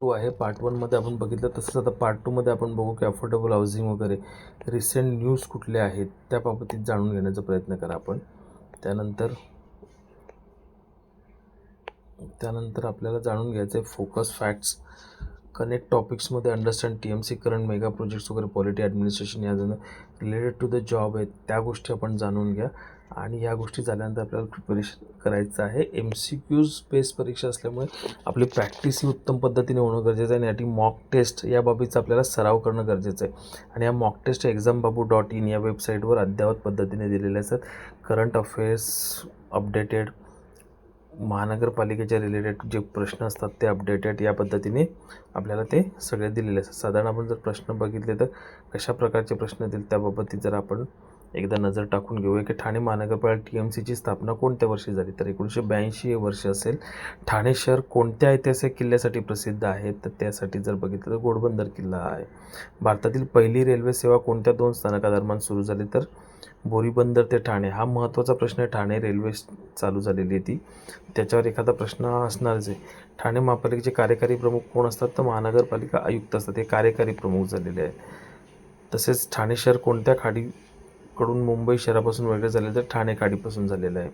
To आहे. Part 1मध्ये आपण बघितलं, तसंच आता पार्ट 2मध्ये आपण बघू की अफोर्डेबल हाऊसिंग वगैरे रिसेंट न्यूज कुठल्या आहेत त्याबाबतीत जाणून घेण्याचा प्रयत्न करा आपण. त्यानंतर आपल्याला जाणून घ्यायचं आहे फोकस फॅक्ट्स, कनेक्ट टॉपिक्समध्ये understand TMC current mega projects वगैरे पॉलिटी ॲडमिनिस्ट्रेशन या रिलेटेड टू द जॉब आहेत त्या गोष्टी आपण जाणून घ्या. आणि ह्या गोष्टी झाल्यानंतर आपल्याला प्रिपरेशन करायचं आहे. MCQज बेस परीक्षा असल्यामुळे आपली प्रॅक्टिस ही उत्तम पद्धतीने होणं गरजेचं आहे आणि यासाठी मॉक टेस्ट याबाबतीचा आपल्याला सराव करणं गरजेचं आहे. आणि या मॉक टेस्ट exambabu.in या वेबसाईटवर अद्ययावत पद्धतीने दिलेले असतात. करंट अफेअर्स अपडेटेड, महानगरपालिकेच्या रिलेटेड जे प्रश्न असतात ते अपडेटेड या पद्धतीने आपल्याला ते सगळे दिलेले असतात. साधारण आपण जर प्रश्न बघितले तर कशा प्रकारचे प्रश्न येतील त्याबाबतीत जर आपण एकदा नजर टाकून घेऊया की ठाणे महानगरपालिका TMCची स्थापना कोणत्या वर्षी झाली, तर 1982 हे वर्ष असेल. ठाणे शहर कोणत्या ऐतिहासिक किल्ल्यासाठी प्रसिद्ध आहे, तर त्यासाठी जर बघितलं तर घोडबंदर किल्ला आहे. भारतातील पहिली रेल्वे सेवा कोणत्या 2 स्थानकादरम्यान सुरू झाली, तर बोरीबंदर ते ठाणे. हा महत्त्वाचा प्रश्न आहे. ठाणे रेल्वे चालू झालेली आहे ती, त्याच्यावर एखादा प्रश्न असणारच आहे. ठाणे महापालिकेचे कार्यकारी प्रमुख कोण असतात, तर महानगरपालिका आयुक्त असतात, हे कार्यकारी प्रमुख झालेले आहेत. तसेच ठाणे शहर कोणत्या खाडीकडून मुंबई शहरापासून वेगळे झाले, तर ठाणे खाडीपासून झालेलं आहे.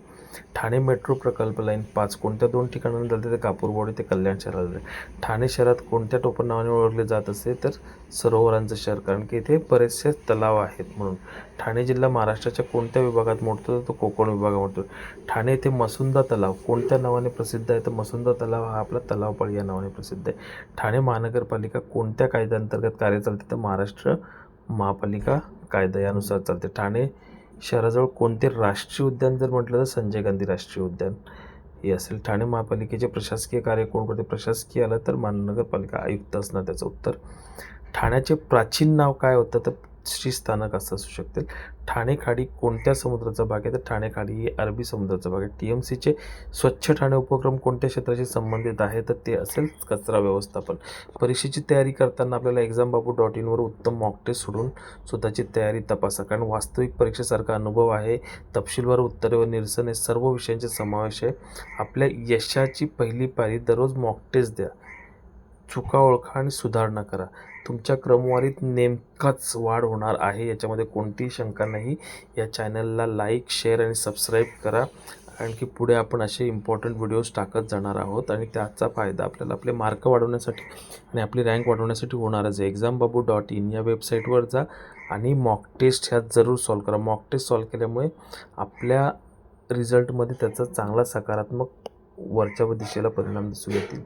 ठाणे मेट्रो प्रकल्प लाईन 5 कोणत्या 2 ठिकाणांना चालते, तर कापूरवाडी ते कल्याण शहराला. ठाणे शहरात कोणत्या टोपण नावाने ओळखले जात असते, तर सरोवरांचं शहर, कारण की इथे बरेचसे तलाव आहेत म्हणून. ठाणे जिल्हा महाराष्ट्राच्या कोणत्या विभागात मोडतो, तर तो कोकण विभागात मोडतो. ठाणे येथे मसुंदा तलाव कोणत्या नावाने प्रसिद्ध आहे, तर मसुंदा तलाव हा आपला तलावपाळी या नावाने प्रसिद्ध आहे. ठाणे महानगरपालिका कोणत्या कायद्याअंतर्गत कार्य चालते, तर महाराष्ट्र महापालिका कायदा यानुसार चालते. ठाणे शहराजवळ कोणते राष्ट्रीय उद्यान जर म्हटलं तर संजय गांधी राष्ट्रीय उद्यान हे असेल. ठाणे महापालिकेचे प्रशासकीय कार्य कोण करते, प्रशासकीय आलं तर महानगरपालिका आयुक्त असणार त्याचं उत्तर. ठाण्याचे प्राचीन नाव काय होतं, तर श्रीस्थानक असं असू शकते. ठाणे खाडी कोणत्या समुद्राचा भाग आहे, तर ठाणे खाडी ही अरबी समुद्राचा भाग आहे. TMCचे स्वच्छ ठाणे उपक्रम कोणत्या क्षेत्राशी संबंधित आहे, तर ते असेल कचरा व्यवस्थापन. परीक्षेची तयारी करताना आपल्याला exambabu.in वर उत्तम मॉक टेस्ट सोडून स्वतःची तयारी तपासा, कारण वास्तविक परीक्षेसारखा अनुभव आहे. तपशीलवार उत्तरे व निरसन हे सर्व विषयांचे समावेश आहे. आपल्या यशाची पहिली पायरी दररोज मॉक टेस्ट द्या, चुका ओळखा आणि सुधारणा करा. तुमच्या क्रमवारीत नेमकाच वाढ होणार आहे, याच्यामध्ये कोणतीही शंका नाही. या चॅनलला लाईक, शेअर आणि सबस्क्राईब करा, कारण की पुढे आपण असे इम्पॉर्टंट व्हिडिओज टाकत जाणार आहोत आणि त्याचा फायदा आपल्याला आपले मार्क वाढवण्यासाठी आणि आपली रँक वाढवण्यासाठी होणारच आहे. exambabu.in या वेबसाईटवर जा आणि मॉक टेस्ट ह्यात जरूर सॉल्व करा. मॉक टेस्ट सॉल्व केल्यामुळे आपल्या रिझल्टमध्ये त्याचा चांगला सकारात्मक वरच्या दिशेला परिणाम दिसून येतील.